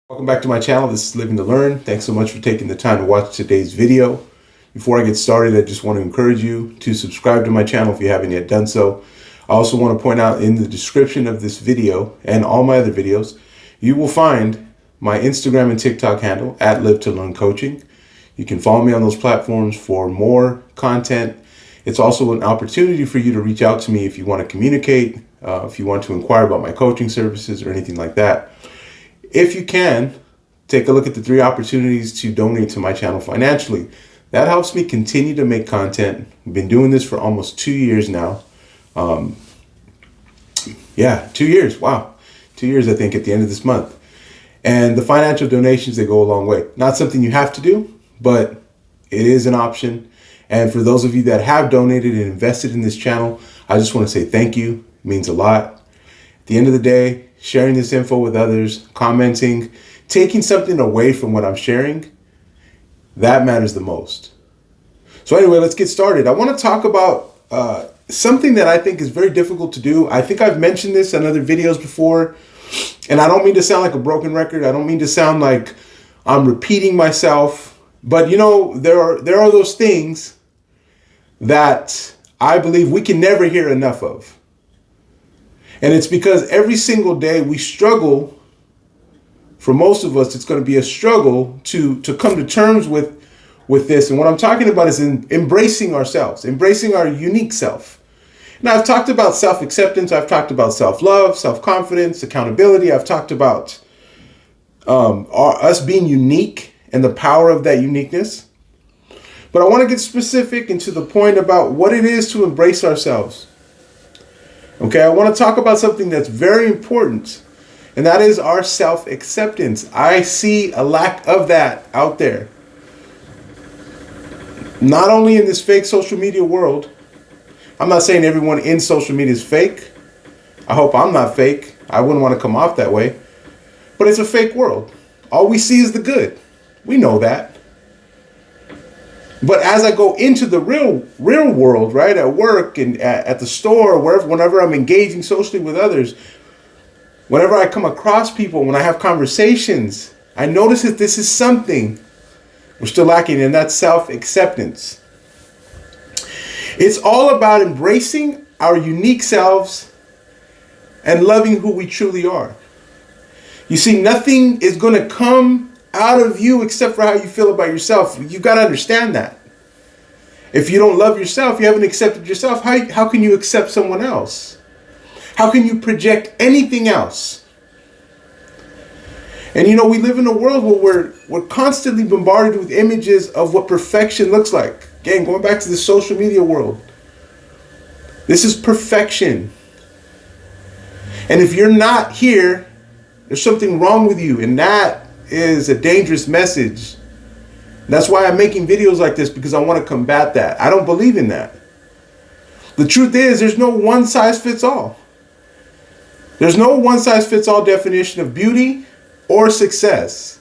Welcome back to my channel. This is Living to Learn. Thanks so much for taking the time to watch today's video. Before I get started, I just want to encourage you to subscribe to my channel if you haven't yet done so. I also want to point out in the description of this video and all my other videos, you will find my Instagram and TikTok handle at Live to Learn Coaching. You can follow me on those platforms for more content. It's also an opportunity for you to reach out to me if you want to communicate, if you want to inquire about my coaching services or anything like that. If you can, take a look at the 3 opportunities to donate to my channel financially. That helps me continue to make content. I've been doing this for almost 2 years now. 2 years. Wow. 2 years, I think, at the end of this month. And the financial donations, they go a long way. Not something you have to do, but it is an option. And for those of you that have donated and invested in this channel, I just want to say thank you. It means a lot. At the end of the day, sharing this info with others, commenting, taking something away from what I'm sharing, that matters the most. So anyway, let's get started. I want to talk about something that I think is very difficult to do. I think I've mentioned this in other videos before, and I don't mean to sound like a broken record. I don't mean to sound like I'm repeating myself, but you know, there are those things that I believe we can never hear enough of. And it's because every single day we struggle. For most of us, it's going to be a struggle to come to terms with this. And what I'm talking about is embracing ourselves, embracing our unique self. Now, I've talked about self-acceptance. I've talked about self-love, self-confidence, accountability. I've talked about us being unique and the power of that uniqueness. But I want to get specific and to the point about what it is to embrace ourselves. Okay, I want to talk about something that's very important, and that is our self-acceptance. I see a lack of that out there. Not only in this fake social media world. I'm not saying everyone in social media is fake. I hope I'm not fake. I wouldn't want to come off that way. But it's a fake world. All we see is the good. We know that. But as I go into the real world, right, at work and at the store, whenever I'm engaging socially with others, whenever I come across people, when I have conversations, I notice that this is something we're still lacking, and that's self-acceptance. It's all about embracing our unique selves and loving who we truly are. You see, nothing is going to come out of you except for how you feel about yourself. You've got to understand that. If you don't love yourself, you haven't accepted yourself, how can you accept someone else? How can you project anything else? And you know, we live in a world where we're constantly bombarded with images of what perfection looks like. Again, going back to the social media world. This is perfection. And if you're not here, there's something wrong with you, and that is a dangerous message. That's why I'm making videos like this, because I want to combat that. I don't believe in that. The truth is, there's no one size fits all. There's no one size fits all definition of beauty or success.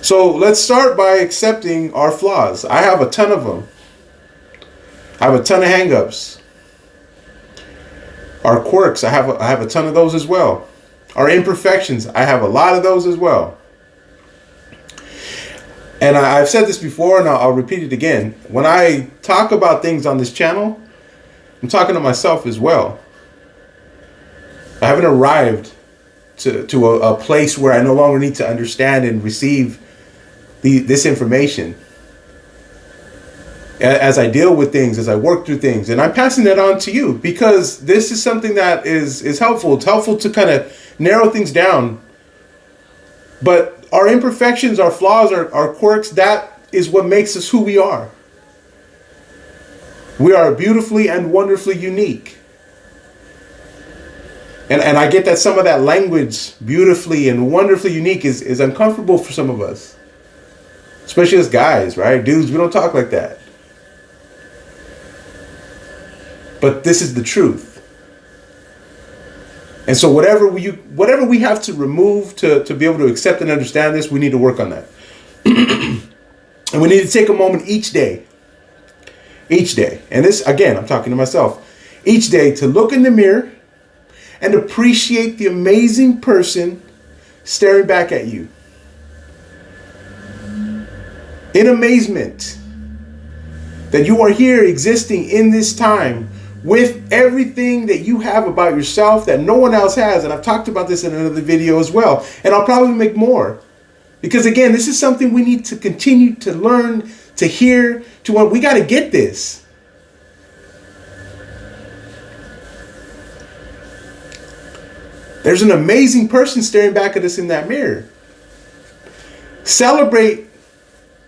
So let's start by accepting our flaws. I have a ton of them. I have a ton of hang-ups. Our quirks, I have a ton of those as well. Our imperfections, I have a lot of those as well. And I've said this before, and I'll repeat it again. When I talk about things on this channel, I'm talking to myself as well. I haven't arrived to a place where I no longer need to understand and receive this information. As I deal with things, as I work through things, and I'm passing that on to you, because this is something that is helpful. It's helpful to kind of narrow things down. But our imperfections, our flaws, our quirks, that is what makes us who we are. We are beautifully and wonderfully unique. And I get that some of that language, beautifully and wonderfully unique, is uncomfortable for some of us. Especially as guys, right? Dudes, we don't talk like that. But this is the truth. And so whatever we have to remove to be able to accept and understand this, we need to work on that. And we need to take a moment each day. And this, again, I'm talking to myself. Each day to look in the mirror and appreciate the amazing person staring back at you in amazement that you are here existing in this time with everything that you have about yourself that no one else has. And I've talked about this in another video as well. And I'll probably make more. Because again, this is something we need to continue to learn, to hear, to what we got to get this. There's an amazing person staring back at us in that mirror. Celebrate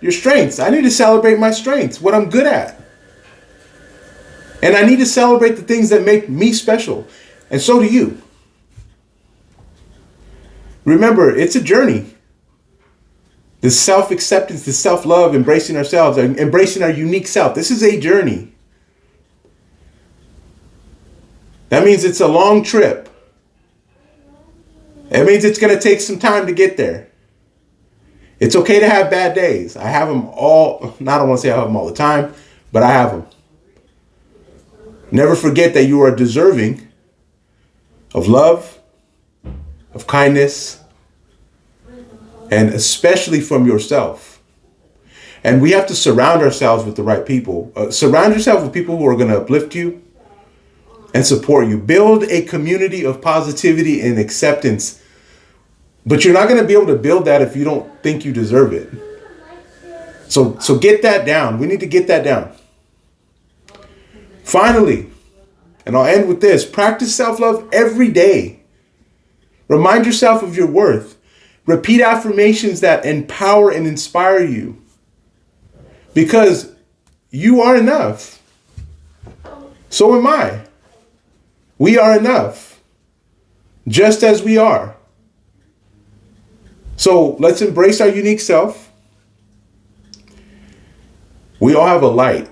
your strengths. I need to celebrate my strengths, what I'm good at. And I need to celebrate the things that make me special. And so do you. Remember, it's a journey. This self-acceptance, this self-love, embracing ourselves, embracing our unique self. This is a journey. That means it's a long trip. It means it's going to take some time to get there. It's okay to have bad days. I have them all. I don't want to say I have them all the time, but I have them. Never forget that you are deserving of love, of kindness, and especially from yourself. And we have to surround ourselves with the right people. Surround yourself with people who are going to uplift you and support you. Build a community of positivity and acceptance. But you're not going to be able to build that if you don't think you deserve it. So get that down. We need to get that down. Finally, and I'll end with this, practice self-love every day. Remind yourself of your worth. Repeat affirmations that empower and inspire you. Because you are enough. So am I. We are enough. Just as we are. So let's embrace our unique self. We all have a light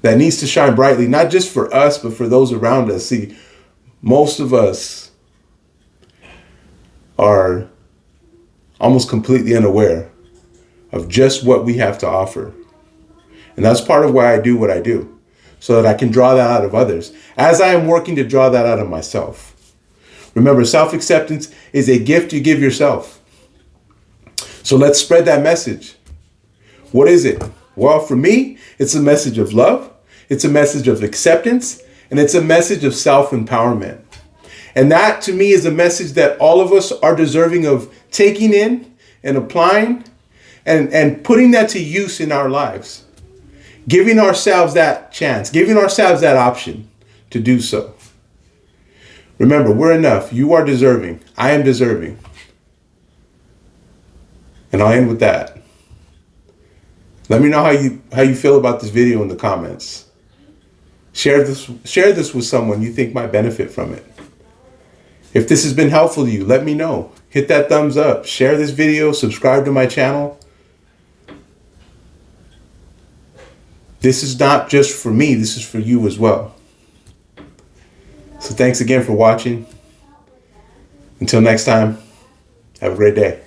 that needs to shine brightly, not just for us, but for those around us. See, most of us are almost completely unaware of just what we have to offer. And that's part of why I do what I do, so that I can draw that out of others, as I am working to draw that out of myself. Remember, self-acceptance is a gift you give yourself. So let's spread that message. What is it? Well, for me, it's a message of love, it's a message of acceptance, and it's a message of self-empowerment. And that, to me, is a message that all of us are deserving of taking in and applying and putting that to use in our lives. Giving ourselves that chance, giving ourselves that option to do so. Remember, we're enough. You are deserving. I am deserving. And I'll end with that. Let me know how you feel about this video in the comments. Share this with someone you think might benefit from it. If this has been helpful to you, let me know. Hit that thumbs up. Share this video. Subscribe to my channel. This is not just for me. This is for you as well. So thanks again for watching. Until next time, have a great day.